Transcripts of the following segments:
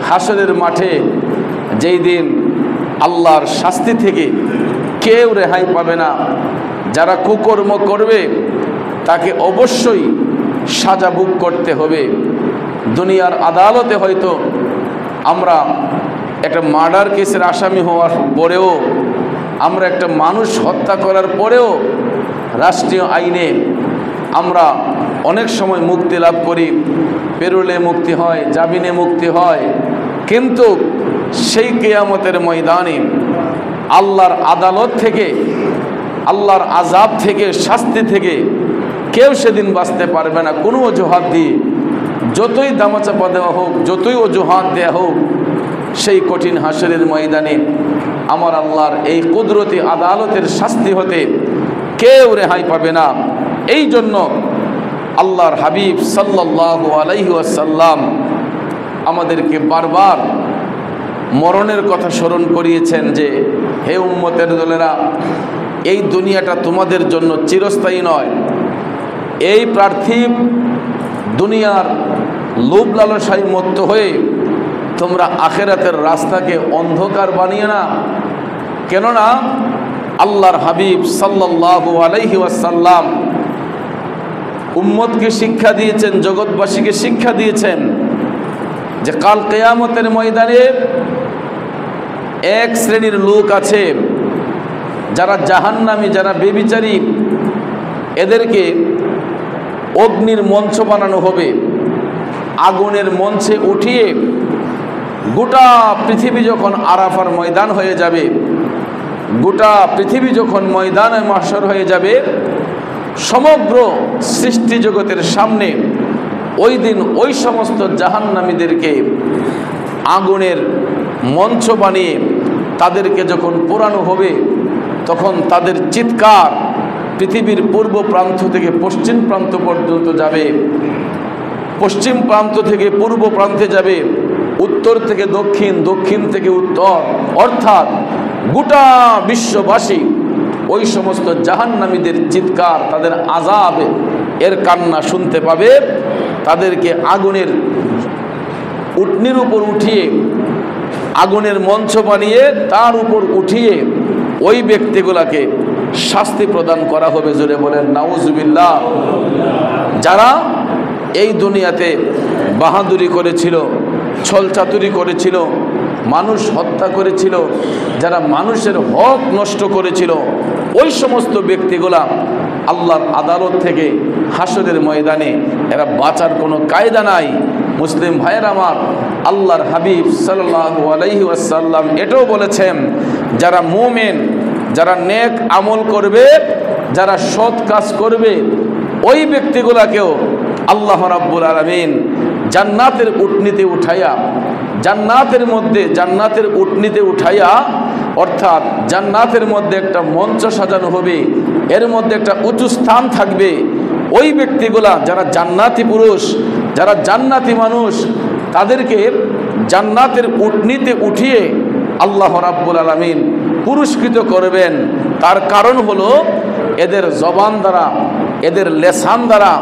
হাসরের মাঠে যেই দিন আল্লাহর শাস্তি থেকে কেউ রেহাই পাবে না। যারা কুকর্ম করবে তাকে অবশ্যই সাজা ভোগ করতে হবে। দুনিয়ার আদালতে হয়তো আমরা একটা মার্ডার কেসের আসামি হওয়ার পরেও, আমরা একটা মানুষ হত্যা করার পরেও রাষ্ট্রীয় আইনে আমরা অনেক সময় মুক্তি লাভ করি, পেরোলে মুক্তি হয়, জামিনে মুক্তি হয়। কিন্তু সেই কিয়ামতের ময়দানে আল্লাহর আদালত থেকে, আল্লাহর আযাব থেকে, শাস্তি থেকে কেউ সেদিন বাঁচতে পারবে না কোনো অজুহাত দিয়ে। যতই দামাচাপা দেওয়া হোক, যতই অজুহাত দেওয়া হোক, সেই কঠিন হাসরের ময়দানে আমার আল্লাহর এই কুদরতি আদালতের শাস্তি হতে কেউ রেহাই পাবে না। এই জন্য আল্লাহর হাবিব সাল্লাল্লাহু আলাইহি ওয়াসাল্লাম আমাদেরকে বারবার মরণের কথা স্মরণ করিয়েছেন যে, হে উম্মতের দলেরা, এই দুনিয়াটা তোমাদের জন্য চিরস্থায়ী নয়। এই পার্থিব দুনিয়ার লোভ লালসায় মত্ত হয়ে তোমরা আখিরাতের রাস্তাকে অন্ধকার বানিয়ে না। কেননা আল্লাহর হাবিব সাল্লাল্লাহু আলাইহি ওয়াসাল্লাম উম্মতকে শিক্ষা দিয়েছেন, জগৎবাসীকে শিক্ষা দিয়েছেন যে কাল কিয়ামতের ময়দানে এক শ্রেণীর লোক আছে যারা জাহান্নামী, যারা বেবিচারী, এদেরকে অগ্নির মঞ্চ বানানো হবে। আগুনের মঞ্চে উঠিয়ে গোটা পৃথিবী যখন আরাফার ময়দান হয়ে যাবে, গোটা পৃথিবী যখন ময়দানে মাহশর হয়ে যাবে, সমগ্র সৃষ্টি জগতের সামনে ওই দিন ওই সমস্ত জাহান্নামীদেরকে আগুনের মঞ্চ বানিয়ে তাদেরকে যখন পোড়ানো হবে, তখন তাদের চিৎকার পৃথিবীর পূর্ব প্রান্ত থেকে পশ্চিম প্রান্ত পর্যন্ত যাবে, পশ্চিম প্রান্ত থেকে পূর্ব প্রান্তে যাবে, উত্তর থেকে দক্ষিণ, দক্ষিণ থেকে উত্তর, অর্থাৎ গোটা বিশ্ববাসী ওই সমস্ত জাহান্নামীদের চিৎকার, তাদের আযাব এর কান্না শুনতে পাবে। তাদেরকে আগুনের উটনির উপর উঠিয়ে, আগুনের মঞ্চ বানিয়ে তার উপর উঠিয়ে ওই ব্যক্তিগুলাকে শাস্তি প্রদান করা হবে। জোরে বলেন নাউজুবিল্লাহ। যারা এই দুনিয়াতে বাহাদুরি করেছিল, ছলচাতুরি করেছিল, মানুষ হত্যা করেছিল, যারা মানুষের হক নষ্ট করেছিল, ওই সমস্ত ব্যক্তিগুলা আল্লাহর আদালত থেকে হাসরের ময়দানে এরা বাঁচার কোনো কায়দা নাই। মুসলিম ভাইয়ের আমার, আল্লাহর হাবিব সাল্লাল্লাহু আলাইহি ওয়াসাল্লাম এটাও বলেছেন, যারা মুমিন, যারা নেক আমল করবে, যারা সৎ কাজ করবে, ওই ব্যক্তিগুলাকেও আল্লাহ রাব্বুল আলামিন জান্নাতের উটনিতে উঠাইয়া, জান্নাতের উটনিতে উঠাইয়া, অর্থাৎ জান্নাতের মধ্যে একটা মঞ্চ সাজানো হবে, এর মধ্যে একটা উঁচু স্থান থাকবে। ওই ব্যক্তিগুলা যারা জান্নাতি পুরুষ, যারা জান্নাতি মানুষ, তাদেরকে জান্নাতের উটনিতে উঠিয়ে আল্লাহ রাব্বুল আলামিন পুরস্কৃত করবেন। তার কারণ হলো এদের জবান দ্বারা, এদের লেসান দ্বারা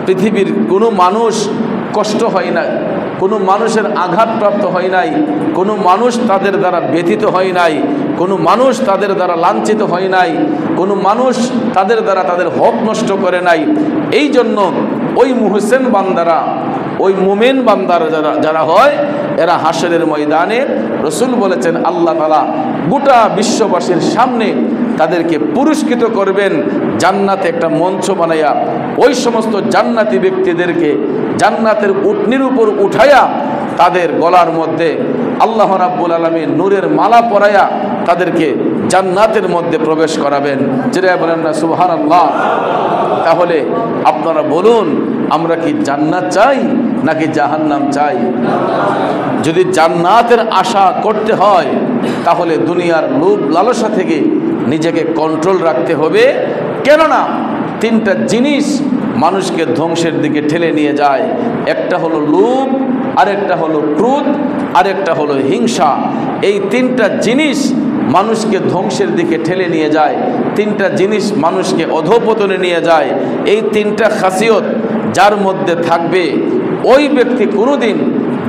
পৃথিবীর কোনো মানুষ কষ্ট হয় নাই, কোনো মানুষের আঘাতপ্রাপ্ত হয় নাই, কোনো মানুষ তাদের দ্বারা ব্যথিত হয় নাই, কোনো মানুষ তাদের দ্বারা লাঞ্ছিত হয় নাই, কোনো মানুষ তাদের দ্বারা তাদের হক নষ্ট করে নাই। এই জন্য ওই মুহসিন বান্দারা, ওই মুমিন বান্দারা যারা হয়, এরা হাসরের ময়দানে রসুল বলেছেন আল্লাহ তাআলা গোটা বিশ্ববাসীর সামনে তাদেরকে পুরস্কৃত করবেন জান্নাতে একটা মঞ্চ বানাইয়া। ওই সমস্ত জান্নাতি ব্যক্তিদেরকে জান্নাতের উটনির উপর উঠাইয়া তাদের গলার মধ্যে আল্লাহ রাব্বুল আলামিন নূরের মালা পরাইয়া তাদেরকে জান্নাতের মধ্যে প্রবেশ করাবেন। যেটা বলেন না সুবহানাল্লাহ। তাহলে আপনারা বলুন, আমরা কি জান্নাত চাই নাকি জাহান্নাম চাই? যদি জান্নাতের আশা করতে হয় তাহলে দুনিয়ার লোভ লালসা থেকে নিজেকে কন্ট্রোল রাখতে হবে। কেননা তিনটা জিনিস মানুষকে ধ্বংসের দিকে ঠেলে নিয়ে যায়। একটা হলো লোভ, আরেকটা হলো ক্রোধ, আরেকটা হলো হিংসা। এই তিনটা জিনিস মানুষকে ধ্বংসের দিকে ঠেলে নিয়ে যায়, তিনটা জিনিস মানুষকে অধঃপতনে নিয়ে যায়। এই তিনটা খাসিয়ত যার মধ্যে থাকবে ওই ব্যক্তি কোনোদিন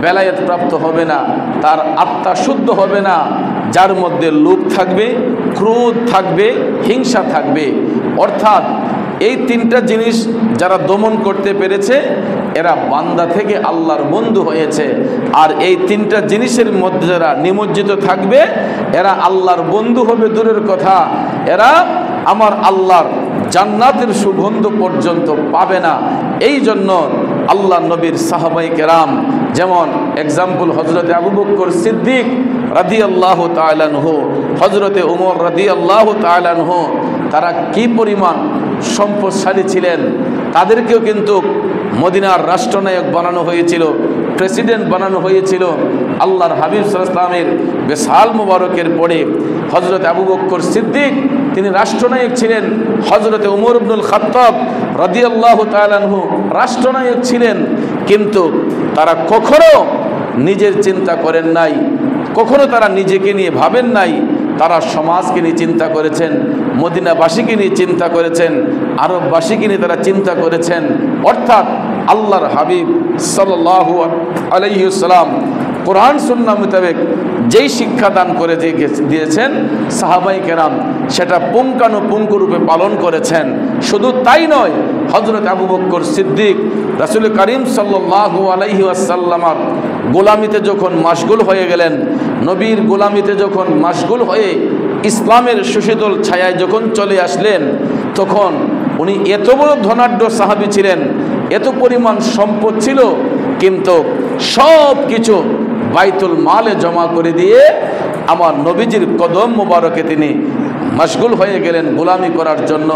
বেলায়েত প্রাপ্ত হবে না, তার আত্মা শুদ্ধ হবে না, যার মধ্যে লোভ থাকবে, ক্রোধ থাকবে, হিংসা থাকবে। অর্থাৎ এই তিনটা জিনিস যারা দমন করতে পেরেছে এরা বান্দা থেকে আল্লাহর বন্ধু হয়েছে। আর এই তিনটা জিনিসের মধ্যে যারা নিমজ্জিত থাকবে এরা আল্লাহর বন্ধু হবে দূরের কথা, এরা আমার আল্লাহর জান্নাতের সুগন্ধ পর্যন্ত পাবে না। এই জন্য আল্লাহ নবীর সাহাবাই কেরাম, যেমন এক্সাম্পল হজরতে আবু বকর সিদ্দিক রাদিয়াল্লাহু তাআলা আনহু, হজরতে উমর রাদিয়াল্লাহু তাআলা আনহু, তারা কি পরিমাণ সম্পদশালী ছিলেন। তাদেরকেও কিন্তু মদিনার রাষ্ট্রনায়ক বানানো হয়েছিল, প্রেসিডেন্ট বানানো হয়েছিল। আল্লাহর হাবিব সাল্লাল্লাহু আলাইহি ওয়াসাল্লামের বিশাল মুবারকের পরে হজরত আবু বকর সিদ্দিক তিনি রাষ্ট্রনায়ক ছিলেন, হজরতে উমর ইবনুল খাত্তাব রাদিয়াল্লাহু তাআলা আনহু রাষ্ট্রনায়ক ছিলেন। কিন্তু তারা কখনো নিজের চিন্তা করেন নাই, কখনো তারা নিজেকে নিয়ে ভাবেন নাই। তারা সমাজকে নিয়ে চিন্তা করেছেন, মদিনাবাসীকে নিয়ে চিন্তা করেছেন, আরববাসীকে নিয়ে তারা চিন্তা করেছেন। অর্থাৎ আল্লাহর হাবিব সাল্লাল্লাহু আলাইহি ওয়াসাল্লাম কোরআন সুন্নাহ মোতাবেক যেই শিক্ষা দান করে দিয়েছেন সাহাবাই কেরাম সেটা পুঙ্খানুপুঙ্খরূপে পালন করেছেন। শুধু তাই নয়, হযরত আবু বকর সিদ্দিক রাসূল করিম সাল্লাল্লাহু আলাইহি ওয়াসাল্লামের গোলামিতে যখন মাশগুল হয়ে গেলেন, নবীর গোলামিতে যখন মাশগুল হয়ে ইসলামের সুশীতল ছায়ায় যখন চলে আসলেন, তখন উনি এত বড় ধনাঢ্য সাহাবী ছিলেন, এত পরিমাণ সম্পদ ছিল, কিন্তু সব কিছু বাইতুল মালে জমা করে দিয়ে আমার নবীজির কদম মোবারকে তিনি মশগুল হয়ে গেলেন গোলামি করার জন্য।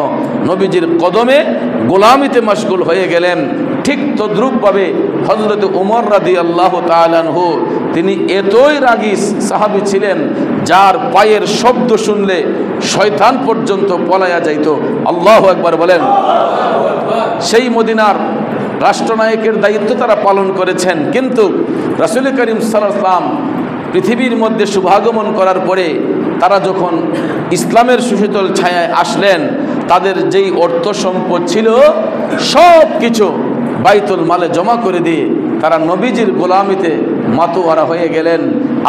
নবীজির কদমে গোলামিতে মশগুল হয়ে গেলেন। ঠিক তদ্রূপভাবে হযরত উমর রাদিয়াল্লাহু তাআলা আনহু তিনি এতই রাগী সাহাবী ছিলেন, যার পায়ের শব্দ শুনলে শয়তান পর্যন্ত পলায়া যাইত। আল্লাহু আকবার বলেন। সেই মদিনার রাষ্ট্রনায়কের দায়িত্ব তারা পালন করেছেন। কিন্তু রাসূল করিম সাল্লাল্লাহু আলাইহি ওয়াসাল্লাম পৃথিবীর মধ্যে শুভাগমন করার পরে তারা যখন ইসলামের সুশীতল ছায়ায় আসলেন, তাদের যেই অর্থ সম্পদ ছিল সব কিছু বাইতুল মালে জমা করে দিয়ে তারা নবীজির গোলামিতে মাতোয়ারা হয়ে গেলেন।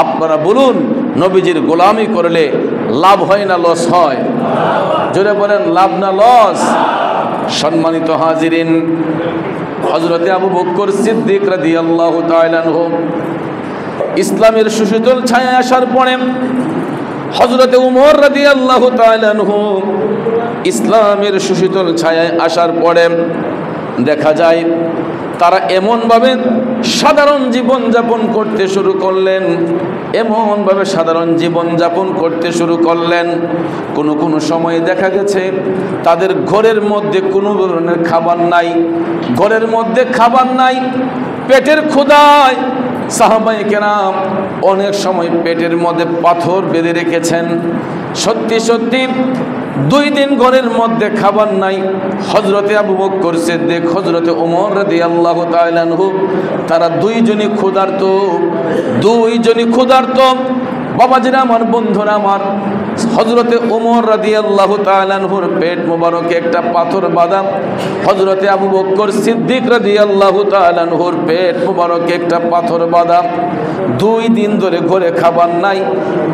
আপনারা বলুন, নবীজির গোলামি করলে লাভ হয় না লস হয়? জোরে বলেন, লাভ না লস? সম্মানিত হাজিরিন, হযরতে আবু বকর সিদ্দিক রাদিয়াল্লাহু তাআলা আনহু ইসলামের সুশীতল ছায়ায় আসার পরে হযরতে উমর রাদিয়াল্লাহু তাআলা আনহু ইসলামের সুশীতল ছায়ায় আসার পরে দেখা যায় তারা এমনভাবে সাধারণ জীবন যাপন করতে শুরু করলেন, এমনভাবে সাধারণ জীবন যাপন করতে শুরু করলেন। কোনো সময় দেখা গেছে তাদের ঘরের মধ্যে কোনো ধরনের খাবার নাই, ঘরের মধ্যে খাবার নাই, পেটের ক্ষুধায় সাহাবায়ে কেরাম অনেক সময় পেটের মধ্যে পাথর বেঁধে রেখেছেন। সত্যি সত্যি 2 দিন ঘরের মধ্যে খাবার নাই। হযরতে আবু বকর সিদ্দিক, হযরতে ওমর রাদিয়াল্লাহু তাআলা আনহু তারা দুইজনই ক্ষুধার্ত। বাবাজিরা আমার, বন্ধুরা আমার, হযরতে ওমর রাদিয়াল্লাহু তাআলা আনহুর পেট মোবারকে একটা পাথর বাঁধা, হযরতে আবু বকর সিদ্দিক রাদিয়াল্লাহু তাআলা আনহুর পেট মোবারকে একটা পাথর বাঁধা। 2 দিন ধরে ঘরে খাবার নাই,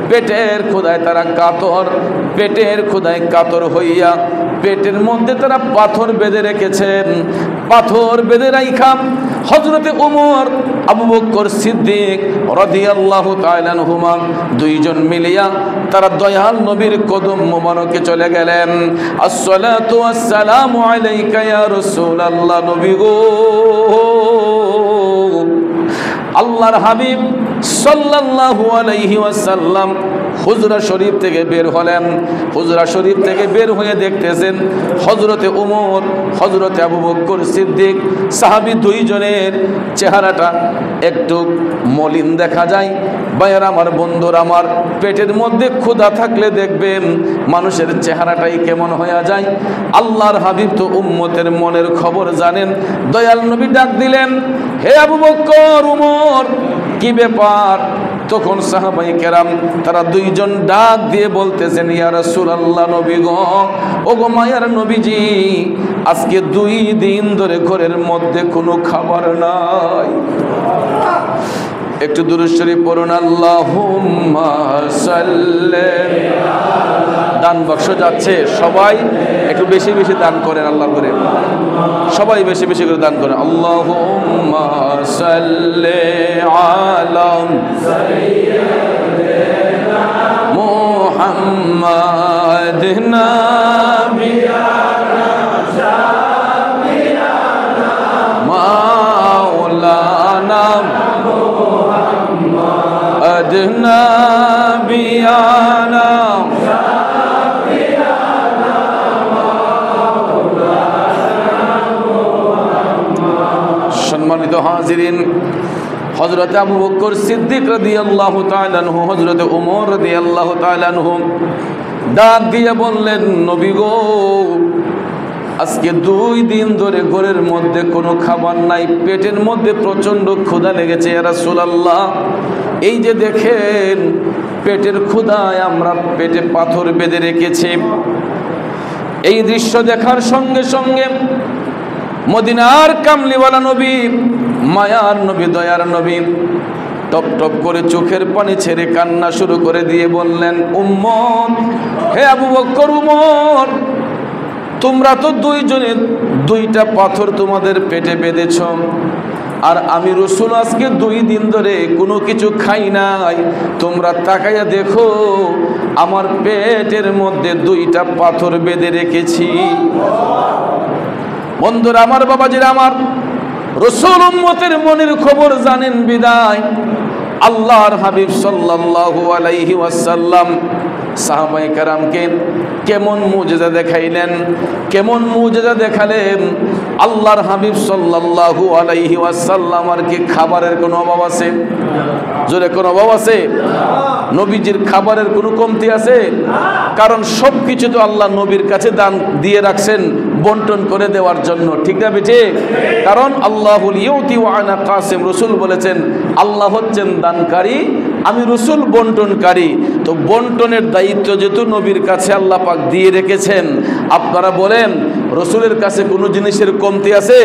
পেটের ক্ষুধায় তারা কাতর, পেটের ক্ষুধায় কাতর হইয়া পেটের মধ্যে তারা পাথর বেঁধে রেখেছেন। পাথর বেঁধে রাইখা হযরতে ওমর, আবু বকর সিদ্দিক রাদিয়াল্লাহু তাআলা আনহুমা দুইজন মিলিয়া তারা দয়াল নবীর কদম মোবারকে চলে গেলেন। আসসালাতু ওয়াসসালামু আলাইকা ইয়া রাসূলুল্লাহ। নবী গো, আল্লাহর হাবিব সাল্লাল্লাহু আলাইহি ওয়াসাল্লাম হুজরা শরীফ থেকে বের হলেন। হুজরা শরীফ থেকে বের হয়ে দেখতেছেন হযরতে ওমর, হযরতে আবু বকর সিদ্দিক সাহাবী দুইজনের চেহারাটা একটু মলিন দেখা যায়। ভাইয়েরা আমার, বন্ধুরা আমার, পেটের মধ্যে ক্ষুধা থাকলে দেখবেন মানুষের চেহারাটাই কেমন হয়ে যায়। আল্লাহর হাবিব তো উম্মতের মনের খবর জানেন। দয়াল নবী ডাক দিলেন, হে আবু বকর, ওমর, কি ব্যাপার? তখন সাহাবায়ে কেরাম তারা দুইজন ডাক দিয়ে বলতেছেন, ইয়া রাসূলুল্লাহ, নবী গো, ও গো মায়ার নবীজি, আজকে 2 দিন ধরে ঘরের মধ্যে কোনো খাবার নাই। একটু দুরূদ শরীফ পড়ুন। আল্লাহুম্মা সাল্লি। দান বাক্স যাচ্ছে, সবাই একটু বেশি বেশি দান করেন, আল্লাহর করে সবাই বেশি বেশি করে দান করেন। আল্লাহুম্মা সাল্লি আলা সাইয়্যিদিনা মুহাম্মাদ নাবিয়ানা শাফিয়ানা মাওলানা মুহাম্মাদ নাবিয়ানা সম্মানিত হাজিরিন, হযরত আবু বকর সিদ্দিক রাদিয়াল্লাহু তাআলা আনহু, হযরত ওমর রাদিয়াল্লাহু তাআলা আনহু ডাক দিয়ে বললেন, নবী গো, আজকে 2 দিন ধরে ঘরের মধ্যে কোনো খাবার নাই, পেটের মধ্যে প্রচন্ড ক্ষুধা লেগেছে। ইয়া রাসূলুল্লাহ, এই যে দেখেন পেটের ক্ষুধায় আমরা পেটে পাথর বেঁধে রেখেছি। এই দৃশ্য দেখার সঙ্গে সঙ্গে মদিনার কামলিওয়ালা নবী, মায়ার নবী, দয়ার নবী টপ টপ করে চোখের পানি ছেড়ে কান্না শুরু করে দিয়ে বললেন, উম্মত, হে আবু বকর, উমর, তোমরা তো 2 জনে 2টা পাথর তোমাদের পেটে বেঁধেছ, আর আমি রাসূল আজকে 2 দিন ধরে কোনো কিছু খাই নাই। তোমরা তাকাইয়া দেখো, আমার পেটের মধ্যে 2টা পাথর বেঁধে রেখেছি। বন্ধুরা আমার, বাবাজিরা আমার, রাসূল উম্মতের মনের খবর জানেন বিদায় আল্লাহর হাবিব সাল্লাল্লাহু আলাইহি ওয়াসাল্লাম সাহাবায়ে কেরামকে কেমন মুজিজা দেখাইলেন, কেমন মুজিজা দেখালেন। আল্লাহর হাবিব সাল্লাল্লাহু আলাইহি ওয়াসাল্লাম আর কি খাবারের কোনো অভাব আছে? জোরে কোনো অভাব আছে? নবীজির খাবারের কোনো কমতি আছে? কারণ সব কিছু তো আল্লাহ নবীর কাছে দান দিয়ে রাখছেন বন্টন করে দেওয়ার জন্য, ঠিক না বেঠে? কারণ আল্লাহুল ইউতি ওয়া আনা কাসিম, রাসূল বলেছেন আল্লাহ হচ্ছেন দানকারী, আমি রাসূল বন্টনকারী। তো বন্টনের দায়িত্ব যেহেতু নবীর কাছে আল্লাহ পাক দিয়ে রেখেছেন, আপনারা বলেন রাসূলের কাছে কোনো জিনিসের কমতি আছে?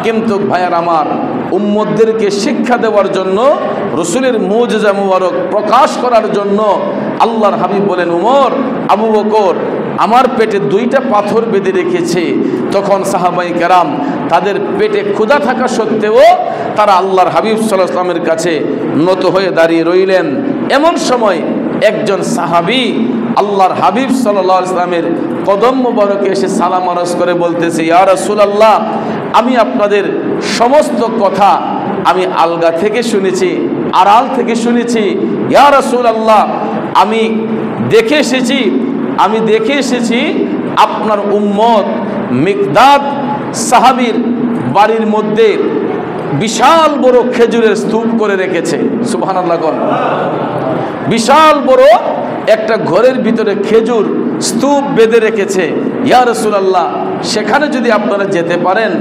কিন্তু ভাইয়ার আমার, উম্মতদেরকে শিক্ষা দেওয়ার জন্য, রাসূলের মুজিজা মুবারক প্রকাশ করার জন্য আল্লাহর হাবিব বলেন, উমর, আবু বকর, আমার পেটে 2টা পাথর বেঁধে রেখেছে। তখন সাহাবায়ে কেরাম তাদের পেটে ক্ষুধা থাকা সত্ত্বেও তারা আল্লাহর হাবিব সাল্লাল্লাহু আলাইহি ওয়াসাল্লামের কাছে নত হয়ে দাঁড়িয়ে রইলেন। এমন সময় একজন সাহাবী আল্লাহর হাবিব সাল্লাল্লাহু আলাইহি ওয়াসাল্লামের কদম মোবারকে এসে সালাম আরজ করে বলতেছে, ইয়া রাসূলুল্লাহ, আমি আপনাদের সমস্ত কথা আমি আলগা থেকে শুনেছি, আড়াল থেকে শুনেছি। ইয়া রাসূলুল্লাহ, আমি দেখে এসেছি আপনার উম্মত মিকদাদ সাহাবীর বাড়ির মধ্যে বিশাল বড় খেজুরের স্তূপ করে রেখেছে। সুবহানাল্লাহ। বিশাল বড় একটা ঘরের ভিতরে খেজুর স্তূপ বেঁধে রেখেছে। ইয়া রাসূলুল্লাহ, সেখানে যদি আপনারা যেতে পারেন,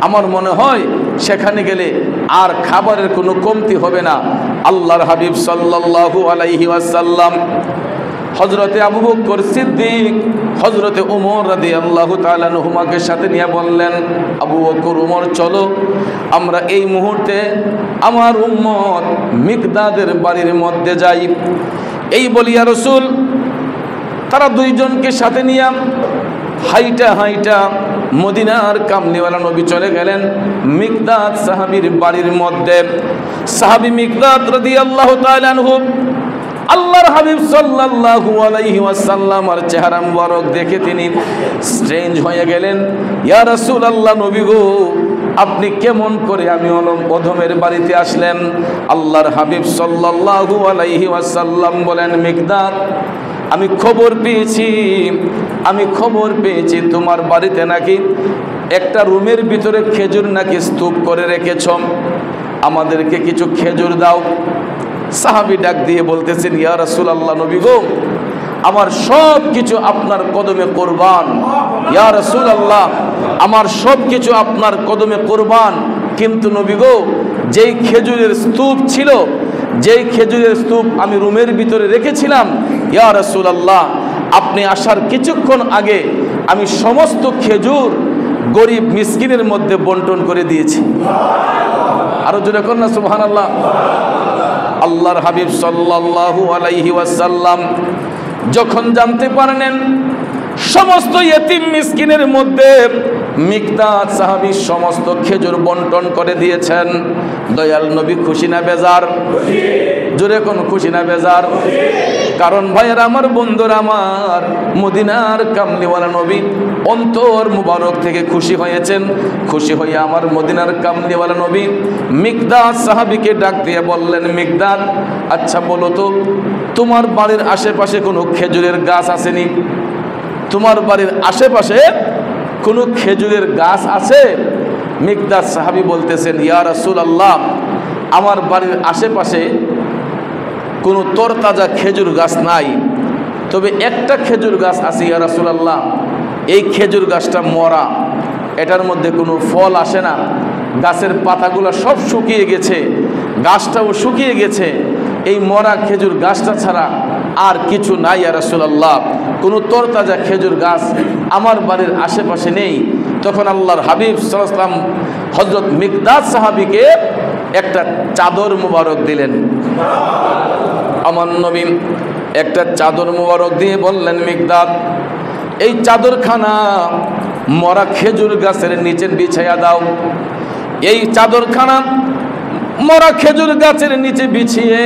আমার মনে হয় সেখানে গেলে আর খাবারের কোনো কমতি হবে না। আল্লাহর হাবিব সাল্লাল্লাহু আলাইহি ওয়াসাল্লাম হযরতে আবু বকর সিদ্দিক, হযরতে ওমর রাদিয়াল্লাহু তাআলা আনহুমাকে সাথে নিয়ে বললেন, আবু বকর, ওমর, চলো আমরা এই মুহূর্তে আমার উম্মত মিকদাদের বাড়ির মধ্যে যাই। এই বলিয়া রাসূল তারা 2 জনকে সাথে নিয়ে হাইটা হাইটা মদিনার কামলিওয়ালা নবী চলে গেলেন মিকদাদ সাহাবীর বাড়ির মধ্যে। সাহাবী মিকদাদ রাদিয়াল্লাহু তাআলা আনহু আল্লাহর হাবিব সাল্লাল্লাহু আলাইহি ওয়াসাল্লামের চেহারা মুবারক দেখে তিনি স্ট্রেঞ্জ হয়ে গেলেন। ইয়া রাসূলুল্লাহ, নবী গো, আপনি কেমন করে আমি অধমের বাড়িতে আসলেন? আল্লাহর হাবিব সাল্লাল্লাহু আলাইহি ওয়াসাল্লাম বলেন, মিকদাদ, আমি খবর পেয়েছি তোমার বাড়িতে নাকি একটা রুমের ভিতরে খেজুর নাকি স্তূপ করে রেখেছ, আমাদেরকে কিছু খেজুর দাও। সাহাবী ডাক দিয়ে বলতেছেন, ইয়া রাসূলুল্লাহ, নবী গো, আমার সব কিছু আপনার কদমে কুরবান। ইয়া রাসূলুল্লাহ, আমার সব কিছু আপনার কদমে কুরবান। কিন্তু নবী গো, যেই খেজুরের স্তূপ ছিল, যেই খেজুরের স্তূপ আমি রুমের ভিতরে রেখেছিলাম, ইয়া রাসূলুল্লাহ, আপনি আসার কিছুক্ষণ আগে আমি সমস্ত খেজুর গরিব মিসকিনের মধ্যে বন্টন করে দিয়েছি। আরো জোরে কর না সুবহানাল্লাহ। আল্লাহর হাবিব সাল্লাল্লাহু আলাইহি ওয়াসাল্লাম যখন জানতে পারলেন সমস্ত ইয়েতিম মিসকিনের মধ্যে মিকদাদ সাহাবী সমস্ত খেজুর বন্টন করে দিয়েছেন, দয়াল নবী খুশি না বেজার? জোরে কোন খুশি না বেজার? কারণ ভাইয়ের আমার, বন্ধুরা আমার, মদিনার কামলিওয়ালা নবী অন্তর মুবারক থেকে খুশি হয়েছেন। খুশি হয়ে আমার মদিনার কামলিওয়ালা নবী মিকদাদ সাহাবীকে ডাক দিয়ে বললেন, মিকদাদ, আচ্ছা বলো তো, তোমার বাড়ির আশেপাশে কোনো খেজুরের গাছ আসেনি? তোমার বাড়ির আশেপাশে কোনো খেজুরের গাছ আছে? মিকদাদ সাহাবী বলতেছেন, ইয়া রাসূলুল্লাহ, আমার বাড়ির আশেপাশে কোনো তরতাজা খেজুর গাছ নাই, তবে একটা খেজুর গাছ আছে ইয়া রাসূলুল্লাহ। এই খেজুর গাছটা মরা, এটার মধ্যে কোনো ফল আসে না, গাছের পাতাগুলো সব শুকিয়ে গেছে, গাছটাও শুকিয়ে গেছে। এই মরা খেজুর গাছটা ছাড়া আর কিছু নাই ইয়া রাসূলুল্লাহ, কোনো তরতাজা খেজুর গাছ আমার বাড়ির আশেপাশে নেই। তখন আল্লাহর হাবিব সাল্লাল্লাহু আলাইহি ওয়াসাল্লাম হযরত মিকদাদ সাহাবীকে একটা চাদর মুবারক দিলেন। আমার নবী একটা চাদর মুবারক দিয়ে বললেন, মিকদাদ, এই চাদরখানা মরা খেজুর গাছের নিচে বিছাইয়া দাও। এই চাদরখানা মরা খেজুর গাছের নিচে বিছিয়ে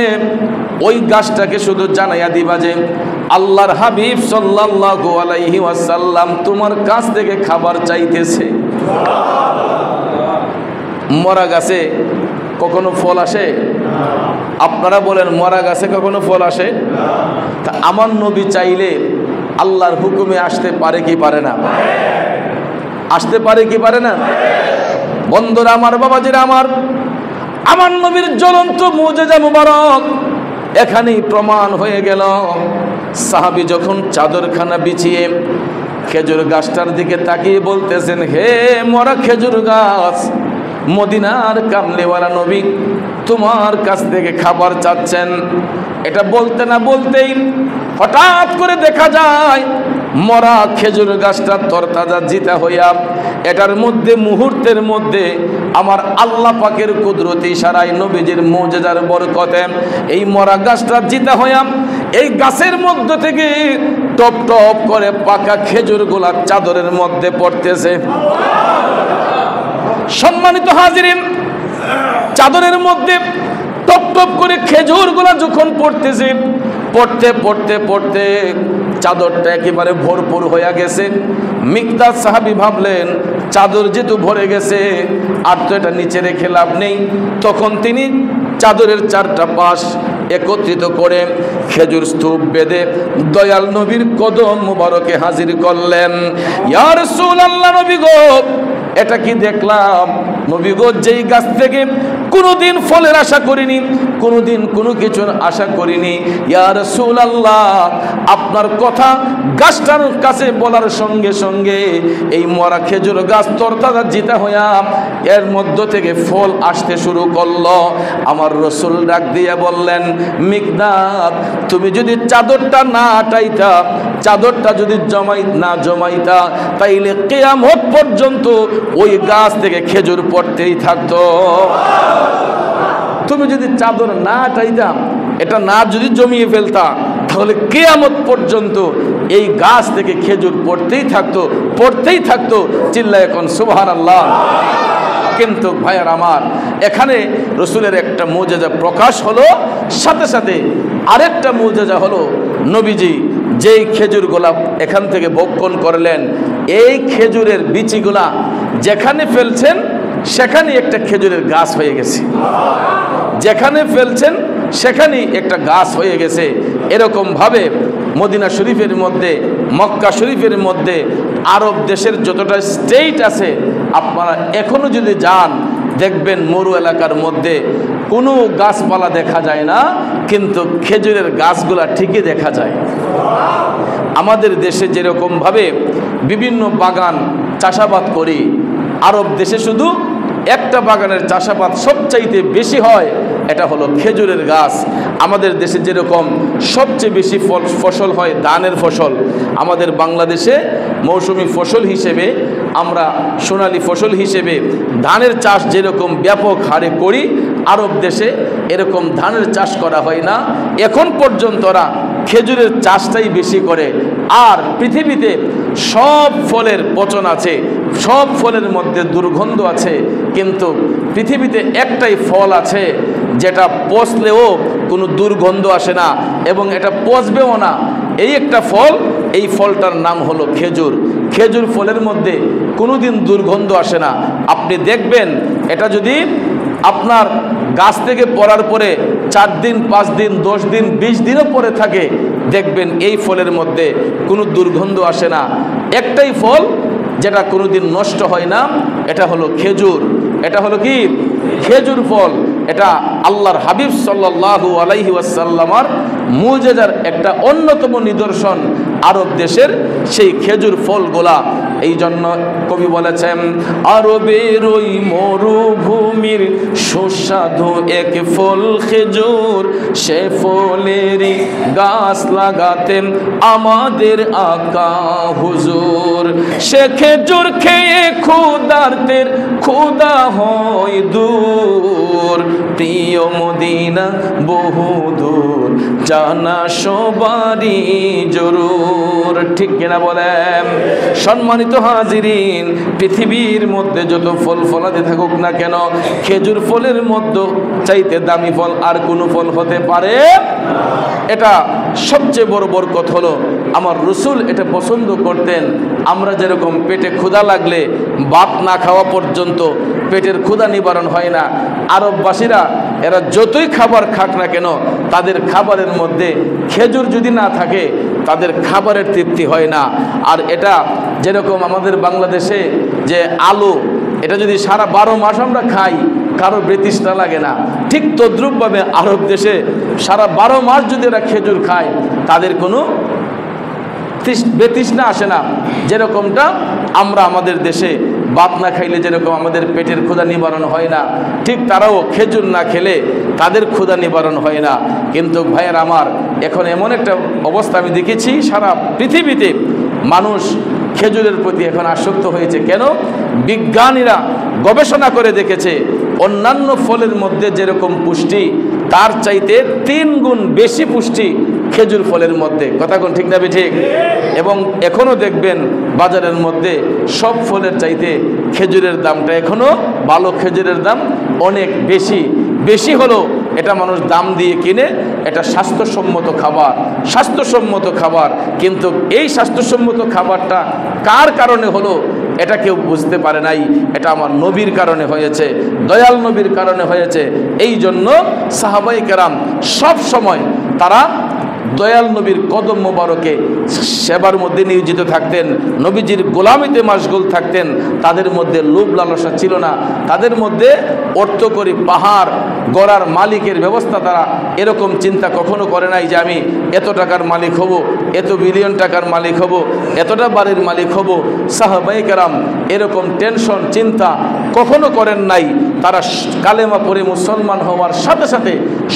ওই গাছটাকে শুধু জানাইয়া দিবা যে আল্লাহর হাবিব সাল্লাল্লাহু আলাইহি ওয়াসাল্লাম তোমার কাছ থেকে খাবার চাইতেছে। মরা গাছে কখনো ফল আসে? আপনারা বলেন, মরা গাছে কখনো ফল আসে? তা আমার নবী চাইলে আল্লাহর হুকুমে আসতে পারে কি পারে না? আসতে পারে কি পারে না? বন্ধুরা আমার, বাবাজিরা আমার নবীর জ্বলন্ত মুজিজা মুবারক এখানেই প্রমাণ হয়ে গেল। সাহাবী যখন চাদরখানা বিছিয়ে খেজুর গাছটার দিকে তাকিয়ে বলতেছেন, হে মরা খেজুর গাছ, মদিনার কামলিওয়ালা নবী তোমার কাছ থেকে খাবার চাচ্ছেন। এটা বলতে না বলতেই হঠাৎ করে দেখা যায় মরা খেজুর গাছটা তরতাজা জিতা হইয়া এটার মধ্যে মুহূর্তের মধ্যে আমার আল্লাহ পাকের কুদরতি ইশারায় নবীজির মুজিজার বরকতে এই মরা গাছটা জিতা হইয়া এই গাছের মধ্য থেকে টপ টপ করে পাকা খেজুরগুলা চাদরের মধ্যে পড়তেছে। সম্মানিত হাজিরিন, চাদরের মধ্যে টপ টপ করে খেজুরগুলা যখন পড়তেছে, পড়তে পড়তে পড়তে চাদরটা একেবারে ভরপুর হয়ে গেছে। মিকদাদ সাহাবী ভাবলেন, চাদর যেহেতু ভরে গেছে আর তো এটা নিচে রেখে লাভ নেই। তখন তিনি চাদরের চারটা পাশ একত্রিত করে খেজুর স্তূপ বেঁধে দয়াল নবীর কদম মুবারকে হাজির করলেন। ইয়া রাসূলুল্লাহ, নবী গো, এটা কি দেখলাম? নবী গো, যেই গাছ থেকে কোনোদিন ফলের আশা করিনি, কোনোদিন কোনো কিছুর আশা করিনি, ইয়া রাসূলুল্লাহ, আপনার কথা গাছটার কাছে বলার সঙ্গে সঙ্গে এই মরা খেজুর গাছ তরতাজা জিতা হইয়া এর মধ্য থেকে ফল আসতে শুরু করলো। আমার রাসূল ডাক দিয়ে বললেন, মিকদাদ, তুমি যদি চাদরটা না আটাইতা, চাদরটা যদি জমাইতা তাইলে কিয়ামত পর্যন্ত ওই গাছ থেকে খেজুর পড়তেই থাকতো। তুমি যদি চাদর না আটাইতা, এটা না যদি জমিয়ে ফেলতা, তাহলে কিয়ামত পর্যন্ত এই গাছ থেকে খেজুর পড়তেই থাকতো। চিল্লায় এখন সুবহানাল্লাহ। কিন্তু ভাইয়ার আমার, এখানে রসুলের একটা মুজিজা প্রকাশ হলো, সাথে সাথে আরেকটা মুজিজা হলো, নবীজি যেই খেজুরগুলা এখান থেকে ভক্ষণ করলেন, এই খেজুরের বিচিগুলা যেখানে ফেলছেন সেখানে একটা খেজুরের গাছ হয়ে গেছে, যেখানে ফেলছেন সেখানেই একটা গাছ হয়ে গেছে। এরকম ভাবে মদিনা শরীফের মধ্যে, মক্কা শরীফের মধ্যে, আরব দেশের যতটা স্টেট আছে, আপনারা এখনো যদি যান দেখবেন মরু এলাকার মধ্যে কোনো গাছপালা দেখা যায় না, কিন্তু খেজুরের গাছগুলা ঠিকই দেখা যায়। আমাদের দেশে যেরকম ভাবে বিভিন্ন বাগান চাষাবাদ করি, আরব দেশে শুধু একটা বাগানের চাষাবাদ সবচাইতে বেশি হয়, এটা হলো খেজুরের গাছ। আমাদের দেশে যেরকম সবচেয়ে বেশি ফসল হয় ধানের ফসল, আমাদের বাংলাদেশে মৌসুমি ফসল হিসেবে আমরা সোনালী ফসল হিসেবে ধানের চাষ যেরকম ব্যাপক হারে করি, আরব দেশে এরকম ধানের চাষ করা হয় না। এখন পর্যন্ত ওরা খেজুরের চাষটাই বেশি করে। আর পৃথিবীতে সব ফলের পচন আছে, সব ফলের মধ্যে দুর্গন্ধ আছে, কিন্তু পৃথিবীতে একটাই ফল আছে যেটা পচলেও কোনো দুর্গন্ধ আসে না এবং এটা পচবেও না। এই একটা ফল, এই ফলটার নাম হলো খেজুর। খেজুর ফলের মধ্যে কোনোদিন দুর্গন্ধ আসে না। আপনি দেখবেন এটা যদি আপনার গাছ থেকে পড়ার পরে 4 দিন 5 দিন 10 দিন 20 দিনও পরে থাকে, দেখবেন এই ফলের মধ্যে কোনো দুর্গন্ধ আসে না। একটাই ফল যেটা কোনোদিন নষ্ট হয় না, এটা হলো খেজুর। এটা হলো কি? খেজুর ফল। এটা আল্লাহর হাবিব সাল্লাল্লাহু আলাইহি ওয়াসাল্লামের মুজিজার একটা অন্যতম নিদর্শন আরব দেশের সেই খেজুর ফলগুলা। এই জন্য কবি বলেছেন, আরবের ওই মরুভূমির সুস্বাদু এক ফল খেজুর, সে ফলেরই গাছ লাগাতেন আমাদের আকা হুজুর। সে খেজুর খেয়ে ক্ষুধার্তের ক্ষুধা হয় দূর, প্রিয় মদিনা বহু দূর, জানা সবারই জরুর। ঠিক কিনা বলেন? সম্মানিত হাজিরিন, পৃথিবীর মধ্যে যত ফল ফলাতে থাকুক না কেন, খেজুর ফলের মধ্যে চাইতে দামি ফল আর কোনো ফল হতে পারে। এটা সবচেয়ে বড় বরকত হলো আমার রসুল এটা পছন্দ করতেন। আমরা যেরকম পেটে ক্ষুধা লাগলে ভাত না খাওয়া পর্যন্ত পেটের ক্ষুধা নিবারণ হয় না, আরববাসীরা এরা যতই খাবার খাক না কেন, তাদের খাবারের মধ্যে খেজুর যদি না থাকে তাদের খাবারের তৃপ্তি হয় না। আর এটা যেরকম আমাদের বাংলাদেশে যে আলু, এটা যদি সারা 12 মাস আমরা খাই কারো বেতৃষ্ণা লাগে না, ঠিক তদ্রূপভাবে আরব দেশে সারা 12 মাস যদি এরা খেজুর খায় তাদের কোনো বেতৃষ্ণা আসে না। যেরকমটা আমরা আমাদের দেশে ভাত না খাইলে যেরকম আমাদের পেটের ক্ষুধা নিবারণ হয় না, ঠিক তারাও খেজুর না খেলে তাদের ক্ষুধা নিবারণ হয় না। কিন্তু ভাইয়ের আমার, এখন এমন একটা অবস্থা আমি দেখেছি, সারা পৃথিবীতে মানুষ খেজুরের প্রতি এখন আসক্ত হয়েছে। কেন? বিজ্ঞানীরা গবেষণা করে দেখেছে অন্যান্য ফলের মধ্যে যেরকম পুষ্টি, তার চাইতে 3 গুণ বেশি পুষ্টি খেজুর ফলের মধ্যে। কথা কোন ঠিক না ঠিক? এবং এখনও দেখবেন বাজারের মধ্যে সব ফলের চাইতে খেজুরের দামটা এখনও, ভালো খেজুরের দাম অনেক বেশি। বেশি হলো এটা মানুষ দাম দিয়ে কিনে, এটা স্বাস্থ্যসম্মত খাবার, স্বাস্থ্যসম্মত খাবার। কিন্তু এই স্বাস্থ্যসম্মত খাবারটা কার কারণে হলো এটা কেউ বুঝতে পারে নাই। এটা আমার নবীর কারণে হয়েছে, দয়াল নবীর কারণে হয়েছে। এই জন্য সাহাবায়ে কেরাম সব সময় তারা দয়াল নবীর কদম মোবারকে সেবার মধ্যে নিয়োজিত থাকতেন, নবীজির গোলামিতে মাশগুল থাকতেন। তাদের মধ্যে লোভ লালসা ছিল না, তাদের মধ্যে অর্থ করে পাহাড় গড়ার মালিকের ব্যবস্থা তারা এরকম চিন্তা কখনো করে নাই যে আমি এত টাকার মালিক হব, এত বিলিয়ন টাকার মালিক হব, এতটা বাড়ির মালিক হব। সাহাবায়ে কেরাম এরকম টেনশন চিন্তা কখনো করেন নাই। তারা কালেমা পড়ে মুসলমান হওয়ার সাথে সাথে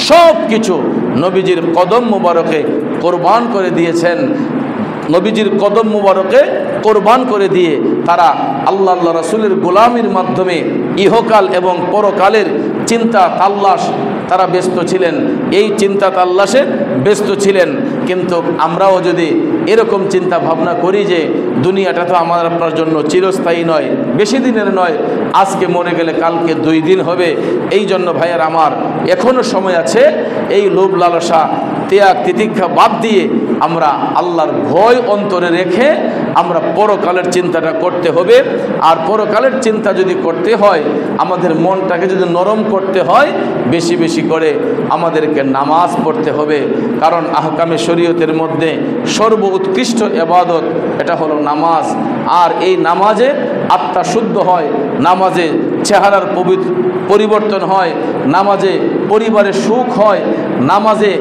সব কিছু নবীজির কদম মোবারকে কোরবান করে দিয়েছেন। নবীজির কদম মুবারকে কোরবান করে দিয়ে তারা আল্লাহ রাসূলের গোলামির মাধ্যমে ইহকাল এবং পরকালের চিন্তা তাল্লাশ তারা ব্যস্ত ছিলেন, এই চিন্তা তাল্লাশে ব্যস্ত ছিলেন। কিন্তু আমরাও যদি এরকম চিন্তা ভাবনা করি যে দুনিয়াটা তো আমার আপনার জন্য চিরস্থায়ী নয়, বেশি দিনের নয়, আজকে মরে গেলে কালকে 2 দিন হবে। এই জন্য ভাইয়ের আমার এখনও সময় আছে। এই লোভ লালসা ত্যাগ তিতিক্ষা বাদ দিয়ে আমরা আল্লাহর ভয় অন্তরে রেখে আমরা পরকালের চিন্তাটা করতে হবে। আর পরকালের চিন্তা যদি করতে হয়, আমাদের মনটাকে যদি নরম করতে হয়, বেশি বেশি করে আমাদেরকে নামাজ পড়তে হবে। কারণ আহকামে শরীয়তের মধ্যে সর্বোৎকৃষ্ট ইবাদত এটা হলো নামাজ। আর এই নামাজে আত্মা শুদ্ধ হয়, নামাজে চেহারার পরিবর্তন হয়, নামাজে পরিবারের সুখ হয়, নামাজে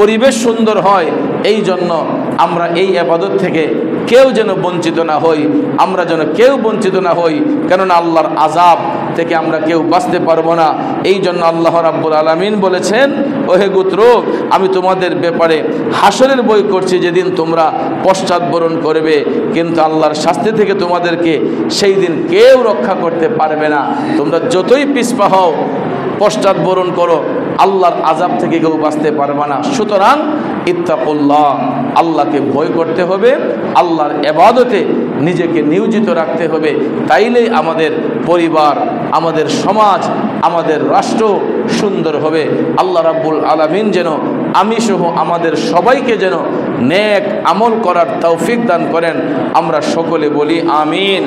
পরিবেশ সুন্দর হয়। এই জন্য আমরা এই ইবাদত থেকে কেউ যেন বঞ্চিত না হই, আমরা যেন কেউ বঞ্চিত না হই। কেননা আল্লাহর আযাব থেকে আমরা কেউ বাঁচতে পারবো না। এই জন্য আল্লাহ রাব্বুল আলামিন বলেছেন, ওহে গোত্র, আমি তোমাদের ব্যাপারে হাসরের বই করছি, যেদিন তোমরা পশ্চাৎবরণ করবে, কিন্তু আল্লাহর শাস্তি থেকে তোমাদেরকে সেই দিন কেউ রক্ষা করতে পারবে না। তোমরা যতই পিছপা হও, পশ্চাৎবরণ করো, আল্লাহর আযাব থেকে কেউ বাঁচতে পারবে না। সুতরাং ইত্তাকুল্লাহ, আল্লাহকে ভয় করতে হবে, আল্লাহর ইবাদতে নিজেকে নিয়োজিত রাখতে হবে। তাইলেই আমাদের পরিবার, আমাদের সমাজ, আমাদের রাষ্ট্র সুন্দর হবে। আল্লাহ রাব্বুল আলামিন যেন আমি সহ আমাদের সবাইকে যেন নেক আমল করার তৌফিক দান করেন। আমরা সকলে বলি আমিন।